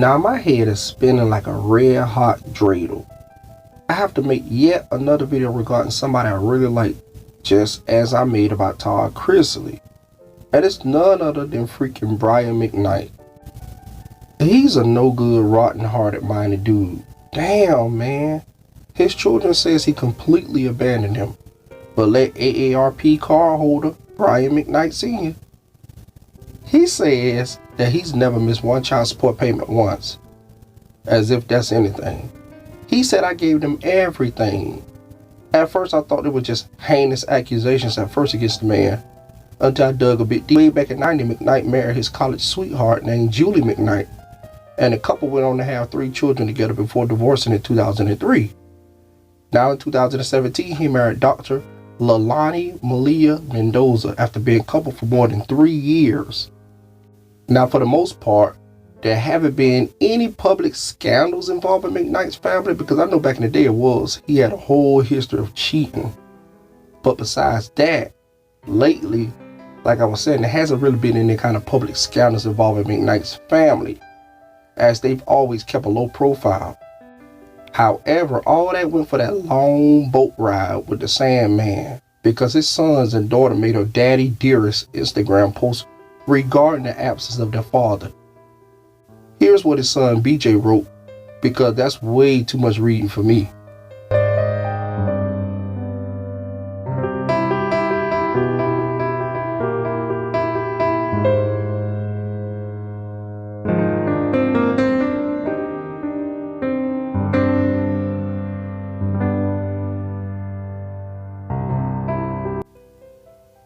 Now my head is spinning like a red hot dreidel. I have to make yet another video regarding somebody I really like, just as I made about Todd Chrisley. And it's none other than freaking Brian McKnight. He's a no good, rotten-hearted minded dude. Damn, man. His children says he completely abandoned him, but let AARP cardholder Brian McKnight Sr. He says that he's never missed one child support payment once. As if that's anything. He said, I gave them everything. At first I thought it was just heinous accusations at first against the man, until I dug a bit deep. Way back in '90, McKnight married his college sweetheart named Julie McKnight, and the couple went on to have 3 children together before divorcing in 2003. Now in 2017, he married Dr. Lalani Malia Mendoza after being coupled for more than 3 years. Now, for the most part, there haven't been any public scandals involving McKnight's family, because I know back in the day it was. He had a whole history of cheating. But besides that, lately, like I was saying, there hasn't really been any kind of public scandals involving McKnight's family, as they've always kept a low profile. However, all that went for that long boat ride with the Sandman, because his sons and daughter made a Daddy Dearest Instagram post regarding the absence of their father. Here's what his son BJ wrote, because that's way too much reading for me.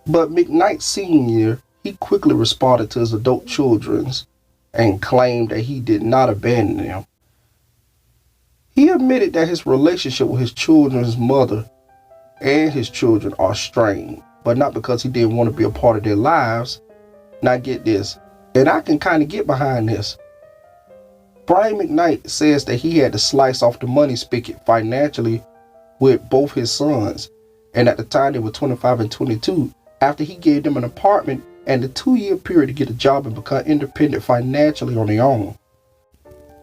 But McKnight Sr., he quickly responded to his adult children's and claimed that he did not abandon them. He admitted that his relationship with his children's mother and his children are strained, but not because he didn't want to be a part of their lives. Now get this, and I can kind of get behind this. Brian McKnight says that he had to slice off the money spigot financially with both his sons, and at the time they were 25 and 22, after he gave them an apartment and a 2-year period to get a job and become independent financially on their own.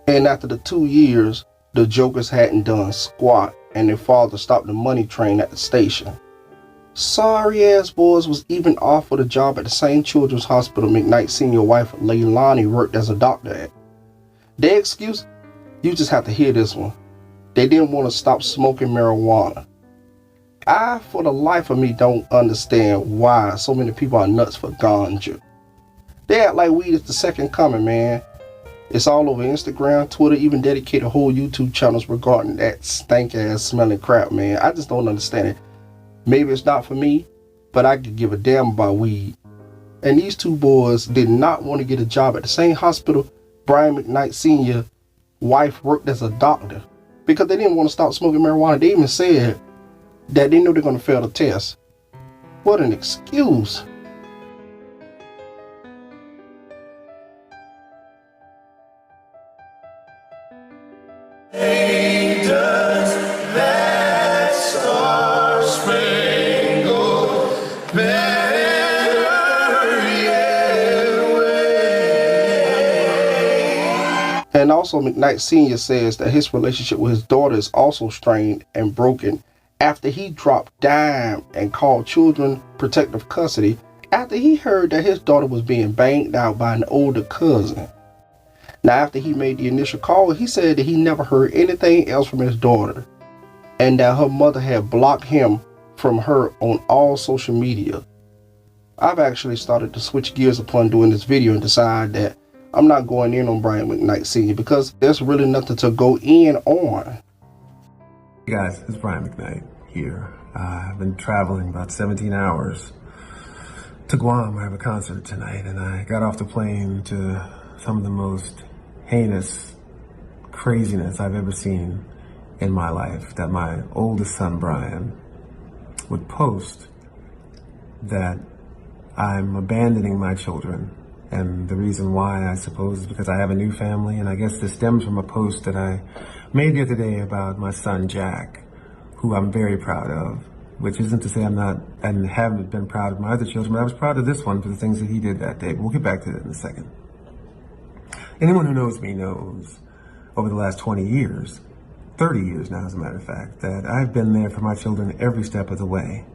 And after the 2 years, the jokers hadn't done squat, and their father stopped the money train at the station. Sorry ass boys was even offered a job at the same children's hospital McKnight's senior wife Leilani worked as a doctor at. Their excuse? You just have to hear this one. They didn't want to stop smoking marijuana. I, for the life of me, don't understand why so many people are nuts for ganja. They act like weed is the second coming, man. It's all over Instagram, Twitter, even dedicated whole YouTube channels regarding that stank-ass smelling crap, man. I just don't understand it. Maybe it's not for me, but I could give a damn about weed. And these 2 boys did not want to get a job at the same hospital Brian McKnight Sr. wife worked as a doctor, because they didn't want to stop smoking marijuana. They even said that they knew they're going to fail the test. What an excuse. Hey, does that star-spangled banner yet wave? And also McKnight Sr. says that his relationship with his daughter is also strained and broken after he dropped dime and called children protective custody after he heard that his daughter was being banged out by an older cousin. Now, after he made the initial call, he said that he never heard anything else from his daughter, and that her mother had blocked him from her on all social media. I've actually started to switch gears upon doing this video and decide that I'm not going in on Brian McKnight Sr. because there's really nothing to go in on. Hey guys, it's Brian McKnight here. I've been traveling about 17 hours to Guam. I have a concert tonight, and I got off the plane to some of the most heinous craziness I've ever seen in my life. That my oldest son, Brian, would post that I'm abandoning my children. And the reason why, I suppose, is because I have a new family, and I guess this stems from a post that I made the other day about my son, Jack, who I'm very proud of, which isn't to say I'm not, and haven't been proud of my other children, but I was proud of this one for the things that he did that day. We'll get back to that in a second. Anyone who knows me knows over the last 20 years, 30 years now, as a matter of fact, that I've been there for my children every step of the way.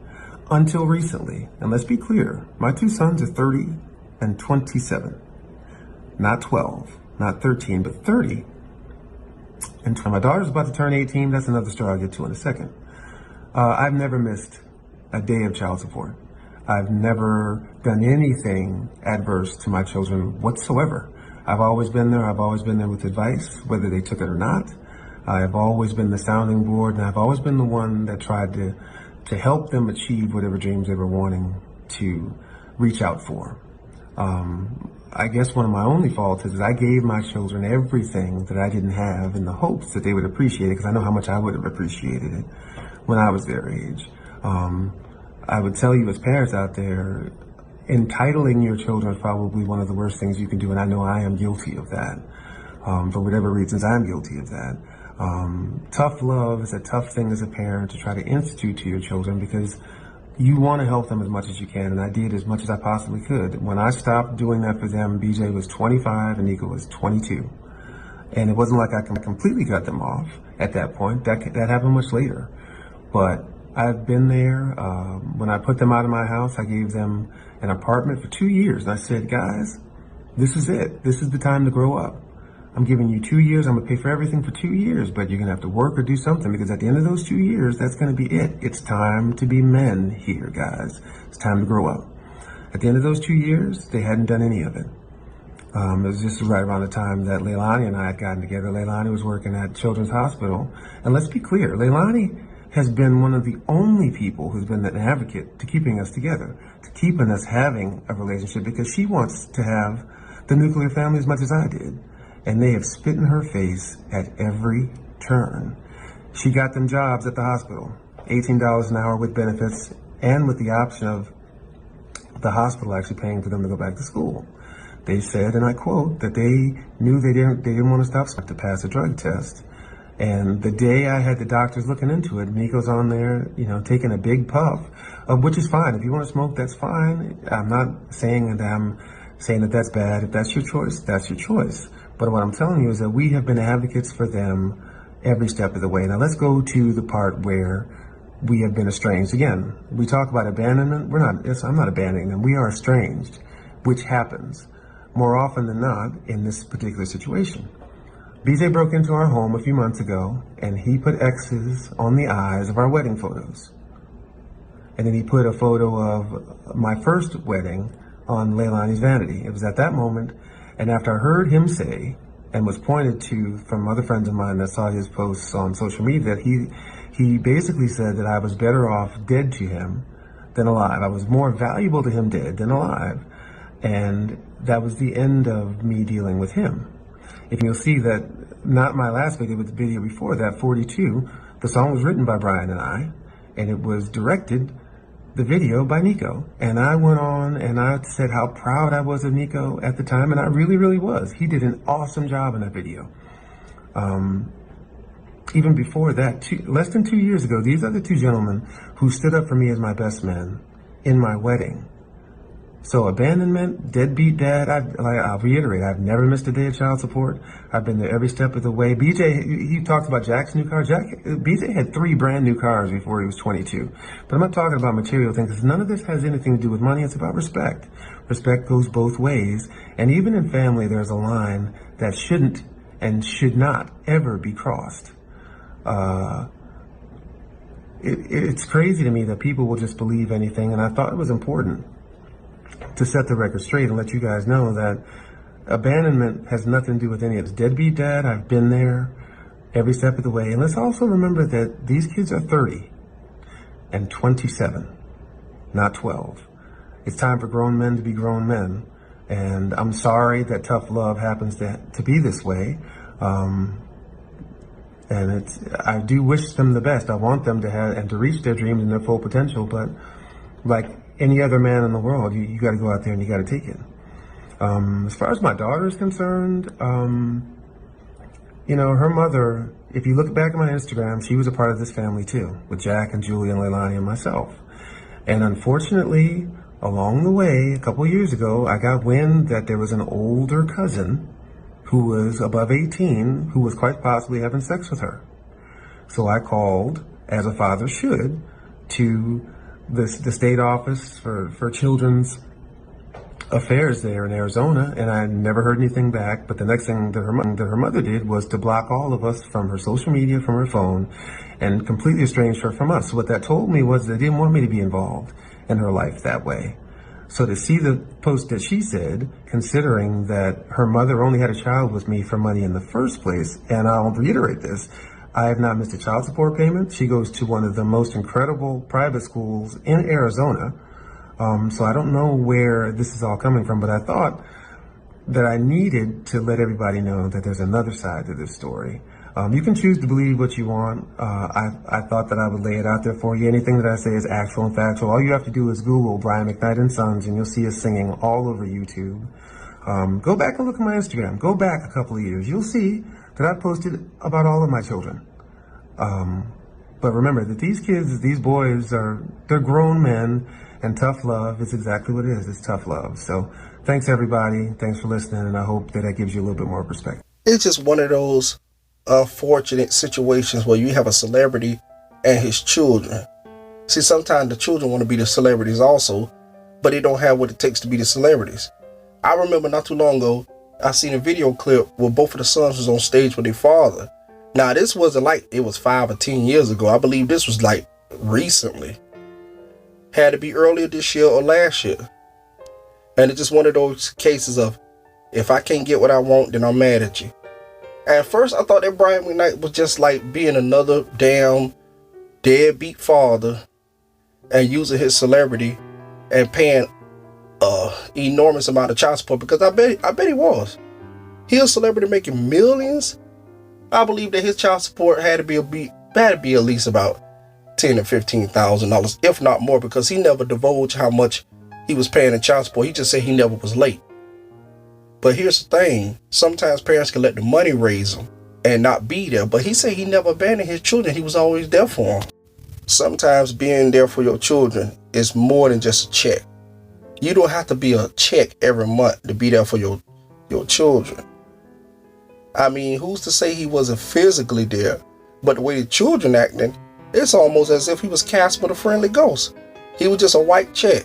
Until recently, and let's be clear, my two sons are 30 and 27. Not 12, not 13, but 30. And my daughter's about to turn 18. That's another story I'll get to in a second. I've never missed a day of child support. I've never done anything adverse to my children whatsoever. I've always been there. I've always been there with advice, whether they took it or not. I've always been the sounding board, and I've always been the one that tried to help them achieve whatever dreams they were wanting to reach out for. I guess one of my only faults is that I gave my children everything that I didn't have in the hopes that they would appreciate it, because I know how much I would have appreciated it when I was their age. I would tell you as parents out there, entitling your children is probably one of the worst things you can do, and I know I am guilty of that. For whatever reasons, I'm guilty of that. Tough love is a tough thing as a parent to try to institute to your children, because you want to help them as much as you can, and I did as much as I possibly could. When I stopped doing that for them, BJ was 25 and Nico was 22. And it wasn't like I completely cut them off at that point. That happened much later. But I've been there. When I put them out of my house, I gave them an apartment for 2 years. And I said, guys, this is it. This is the time to grow up. I'm giving you 2 years. I'm going to pay for everything for 2 years, but you're going to have to work or do something, because at the end of those 2 years, that's going to be it. It's time to be men here, guys. It's time to grow up. At the end of those 2 years, they hadn't done any of it. It was just right around the time that Leilani and I had gotten together. Leilani was working at Children's Hospital. And let's be clear, Leilani has been one of the only people who's been an advocate to keeping us together, to keeping us having a relationship, because she wants to have the nuclear family as much as I did. And they have spit in her face at every turn. She got them jobs at the hospital, $18 an hour with benefits, and with the option of the hospital actually paying for them to go back to school. They said, and I quote, that they knew they didn't want to stop to pass a drug test. And the day I had the doctors looking into it, Nico's on there, taking a big puff, which is fine. If you want to smoke, that's fine. I'm not saying that that's bad. If that's your choice, that's your choice. But what I'm telling you is that we have been advocates for them every step of the way. Now let's go to the part where we have been estranged. Again, we talk about abandonment. I'm not abandoning them. We are estranged, which happens more often than not in this particular situation. BJ broke into our home a few months ago, and he put X's on the eyes of our wedding photos. And then he put a photo of my first wedding on Leilani's vanity. It was at that moment, and after I heard him say, and was pointed to from other friends of mine that saw his posts on social media, that he basically said that I was better off dead to him than alive. I was more valuable to him dead than alive. And that was the end of me dealing with him. If you'll see that, not my last video, but the video before that, 42, the song was written by Brian and I, and it was directed, the video, by Nico. And I went on and I said how proud I was of Nico at the time, and I really, really was. He did an awesome job in that video. Even before that, less than 2 years ago, these are the two gentlemen who stood up for me as my best men in my wedding. So abandonment, deadbeat dad, I'll reiterate, I've never missed a day of child support. I've been there every step of the way. BJ, he talks about Jack's new car. BJ had 3 brand new cars before he was 22. But I'm not talking about material things, because none of this has anything to do with money. It's about respect. Respect goes both ways. And even in family, there's a line that shouldn't and should not ever be crossed. It's crazy to me that people will just believe anything, and I thought it was important to set the record straight and let you guys know that abandonment has nothing to do with any of this. Deadbeat dad, I've been there every step of the way. And let's also remember that these kids are 30 and 27, not 12. It's time for grown men to be grown men. And I'm sorry that tough love happens to be this way. And I do wish them the best. I want them to have and to reach their dreams and their full potential. But like any other man in the world, you got to go out there and you got to take it. As far as my daughter is concerned, her mother, if you look back at my Instagram, she was a part of this family too, with Jack and Julie and Leilani and myself. And unfortunately, along the way, a couple of years ago, I got wind that there was an older cousin who was above 18, who was quite possibly having sex with her. So I called, as a father should, to the state office for children's affairs there in Arizona, and I never heard anything back. But the next thing that her mother did was to block all of us from her social media, from her phone, and completely estranged her from us. So what that told me was they didn't want me to be involved in her life that way. So to see the post that she said, considering that her mother only had a child with me for money in the first place, and I'll reiterate this, I have not missed a child support payment. She goes to one of the most incredible private schools in Arizona. So I don't know where this is all coming from, but I thought that I needed to let everybody know that there's another side to this story. You can choose to believe what you want. I thought that I would lay it out there for you. Anything that I say is actual and factual. All you have to do is Google Brian McKnight and Sons, and you'll see us singing all over YouTube. Go back and look at my Instagram. Go back a couple of years. You'll see that I posted about all of my children. But remember that these kids, these boys, they're grown men, and tough love is exactly what it is. It's tough love. So thanks, everybody. Thanks for listening, and I hope that gives you a little bit more perspective. It's just one of those unfortunate situations where you have a celebrity and his children. See, sometimes the children want to be the celebrities also, but they don't have what it takes to be the celebrities. I remember not too long ago, I seen a video clip where both of the sons was on stage with their father. Now, this wasn't like it was 5 or 10 years ago. I believe this was like recently. Had to be earlier this year or last year. And it's just one of those cases of, if I can't get what I want, then I'm mad at you. At first, I thought that Brian McKnight was just like being another damn deadbeat father and using his celebrity and paying enormous amount of child support, because I bet he was. He a celebrity making millions. I believe that his child support had to be at least about $10,000 or $15,000, if not more, because he never divulged how much he was paying in child support. He just said he never was late. But here's the thing: sometimes parents can let the money raise them and not be there. But he said he never abandoned his children. He was always there for them. Sometimes being there for your children is more than just a check. You don't have to be a check every month to be there for your children. I mean, who's to say he wasn't physically there? But the way the children acting, it's almost as if he was cast with a friendly ghost. He was just a white check.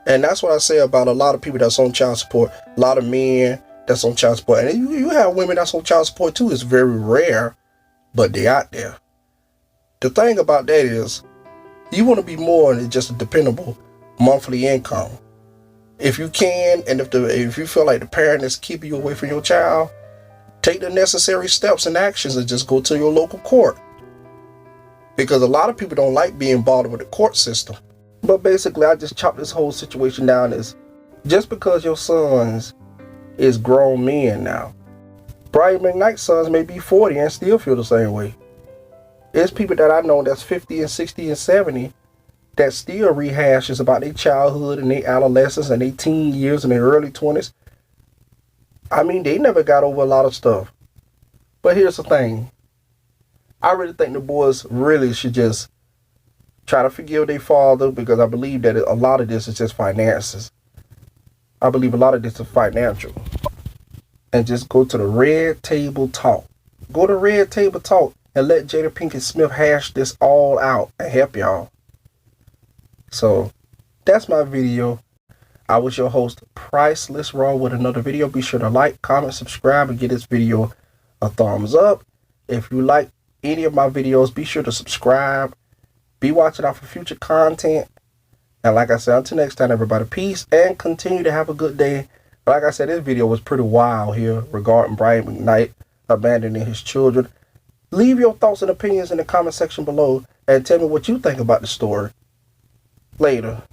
And that's what I say about a lot of people that's on child support. A lot of men that's on child support. And you have women that's on child support too. It's very rare, but they out there. The thing about that is, you want to be more than just a dependable monthly income. If you can, and if you feel like the parent is keeping you away from your child, take the necessary steps and actions and just go to your local court. Because a lot of people don't like being bothered with the court system. But basically, I just chopped this whole situation down as, just because your sons is grown men now, Brian McKnight's sons may be 40 and still feel the same way. There's people that I know that's 50 and 60 and 70 that still rehashes about their childhood and their adolescence and their teen years and their early 20s. I mean, they never got over a lot of stuff. But here's the thing. I really think the boys really should just try to forgive their father, because I believe that a lot of this is just finances. I believe a lot of this is financial. And just go to the Red Table Talk. Go to Red Table Talk and let Jada Pinkett Smith hash this all out and help y'all. So, that's my video. I was your host, Priceless Raw, with another video. Be sure to like, comment, subscribe, and give this video a thumbs up. If you like any of my videos, be sure to subscribe. Be watching out for future content. And like I said, until next time, everybody, peace and continue to have a good day. Like I said, this video was pretty wild here regarding Brian McKnight abandoning his children. Leave your thoughts and opinions in the comment section below and tell me what you think about the story. Later.